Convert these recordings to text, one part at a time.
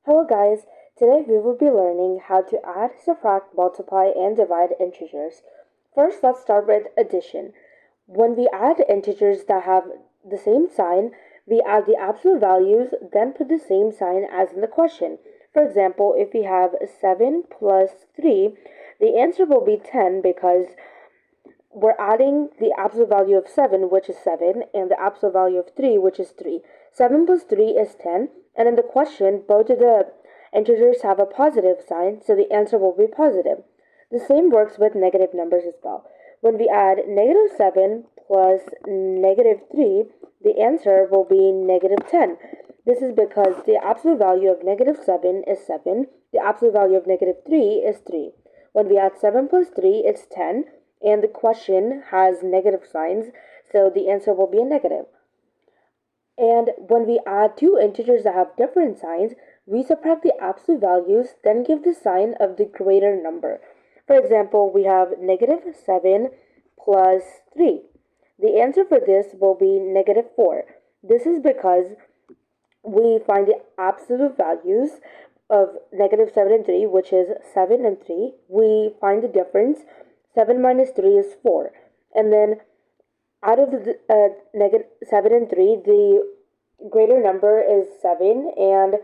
Hello guys, today we will be learning how to add, subtract, multiply, and divide integers. First, let's start with addition. When we add integers that have the same sign, we add the absolute values, then put the same sign as in the question. For example, if we have 7 plus 3, the answer will be 10 because we're adding the absolute value of 7, which is 7, and the absolute value of 3, which is 3. 7 plus 3 is 10, and in the question, both of the integers have a positive sign, so the answer will be positive. The same works with negative numbers as well. When we add negative 7 plus negative 3, the answer will be negative 10. This is because the absolute value of negative 7 is 7, the absolute value of negative 3 is 3. When we add 7 plus 3, it's 10, and the question has negative signs, so the answer will be a negative. And when we add two integers that have different signs, we subtract the absolute values, then give the sign of the greater number. For example, we have negative 7 plus 3. The answer for this will be negative 4. This is because we find the absolute values of negative 7 and 3, which is 7 and 3. We find the difference. 7 minus 3 is 4. And then out of the negative 7 and 3, the greater number is 7, and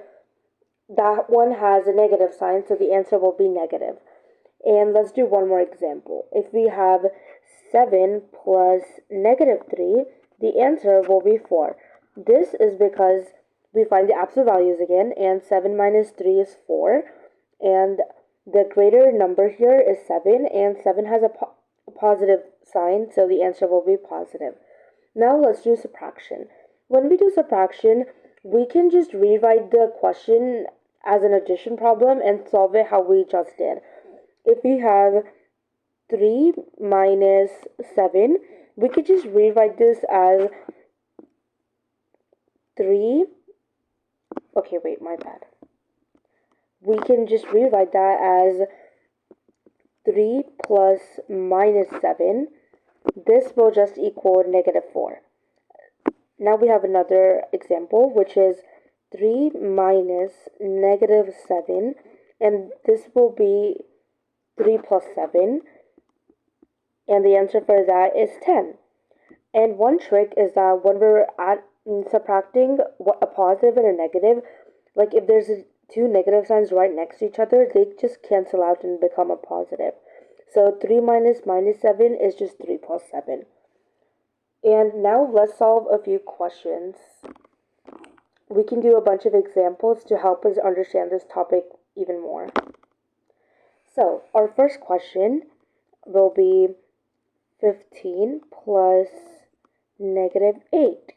that one has a negative sign, so the answer will be negative. And let's do one more example. If we have 7 plus negative 3, the answer will be 4. This is because we find the absolute values again, and 7 minus 3 is 4, and the greater number here is 7, and 7 has a positive sign, so the answer will be positive. Now let's do subtraction. When we do subtraction, we can just rewrite the question as an addition problem and solve it how we just did. If we have 3 minus 7, we could just rewrite this as 3. Okay, wait, my bad. We can just rewrite that as 3 plus minus 7. This will just equal negative 4. Now we have another example, which is 3 minus negative 7, and this will be 3 plus 7, and the answer for that is 10. And one trick is that when we're subtracting a positive and a negative, like if there's two negative signs right next to each other, they just cancel out and become a positive. So 3 minus 7 is just 3 plus 7. And now let's solve a few questions. We can do a bunch of examples to help us understand this topic even more. So our first question will be 15 plus negative 8.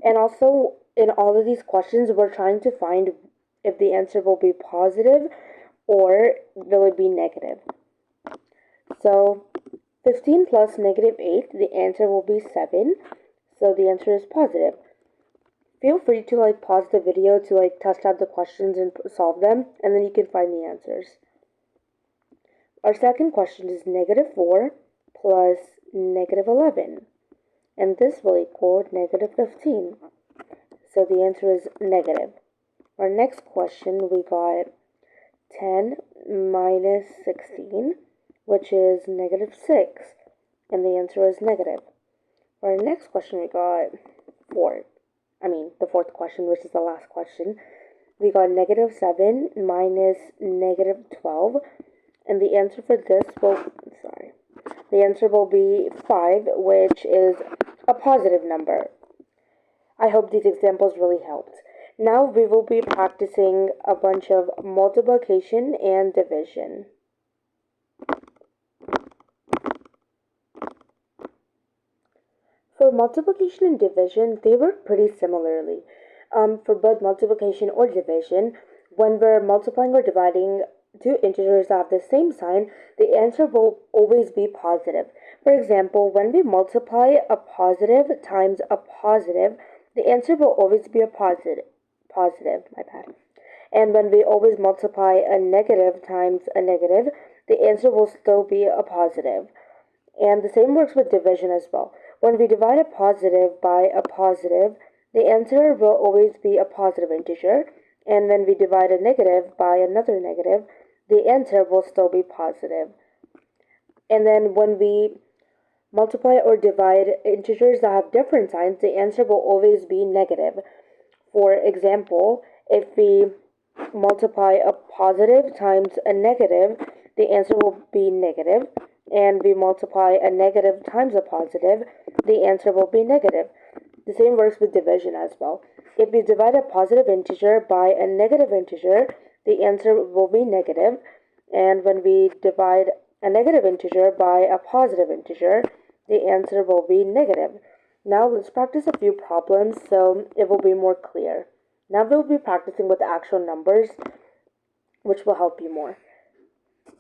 And also, in all of these questions, we're trying to find if the answer will be positive or will it be negative. So 15 plus negative 8, the answer will be 7. So the answer is positive. Feel free to pause the video to test out the questions and solve them, and then you can find the answers. Our second question is negative 4 plus negative 11. And this will equal negative 15. So the answer is negative. Our next question, we got 10 minus 16, which is negative 6. And the answer is negative. For our next question, we got the fourth question, which is the last question. We got negative 7 minus negative 12. And the answer for this the answer will be 5, which is a positive number. I hope these examples really helped. Now we will be practicing a bunch of multiplication and division. For multiplication and division, they work pretty similarly. For both multiplication or division, when we're multiplying or dividing two integers that have the same sign, the answer will always be positive. For example, when we multiply a positive times a positive, the answer will always be a positive, And when we always multiply a negative times a negative, the answer will still be a positive. And the same works with division as well. When we divide a positive by a positive, the answer will always be a positive integer. And when we divide a negative by another negative, the answer will still be positive. And then when we multiply or divide integers that have different signs, the answer will always be negative. For example, if we multiply a positive times a negative, the answer will be negative. And we multiply a negative times a positive, the answer will be negative. The same works with division as well. If we divide a positive integer by a negative integer, the answer will be negative. And when we divide a negative integer by a positive integer, the answer will be negative. Now let's practice a few problems so it will be more clear. Now we'll be practicing with actual numbers, which will help you more.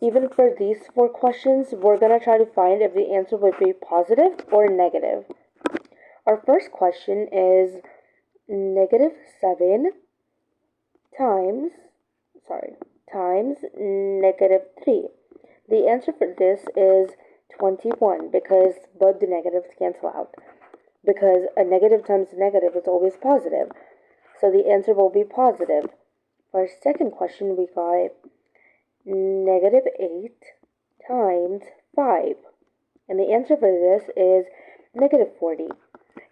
Even for these 4 questions, we're going to try to find if the answer would be positive or negative. Our first question is negative 7 times negative 3. The answer for this is 21 because both the negatives cancel out. Because a negative times a negative is always positive. So the answer will be positive. For our second question, we got negative 8 times 5. And the answer for this is negative 40.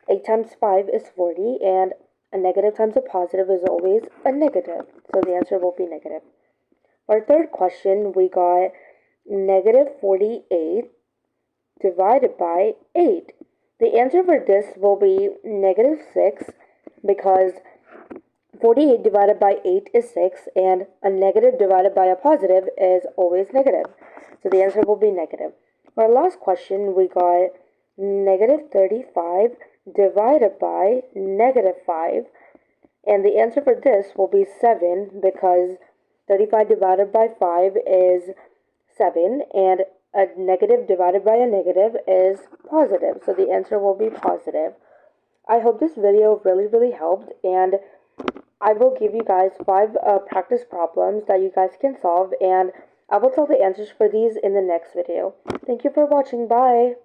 8 times 5 is 40, and a negative times a positive is always a negative. So the answer will be negative. For our third question, we got negative 48 divided by 8. The answer for this will be negative 6 because 48 divided by 8 is 6, and a negative divided by a positive is always negative. So the answer will be negative. For our last question, we got negative 35 divided by negative 5. And the answer for this will be 7 because 35 divided by 5 is 7, and a negative divided by a negative is positive. So the answer will be positive. I hope this video really helped, and I will give you guys 5 practice problems that you guys can solve, and I will tell the answers for these in the next video. Thank you for watching. Bye!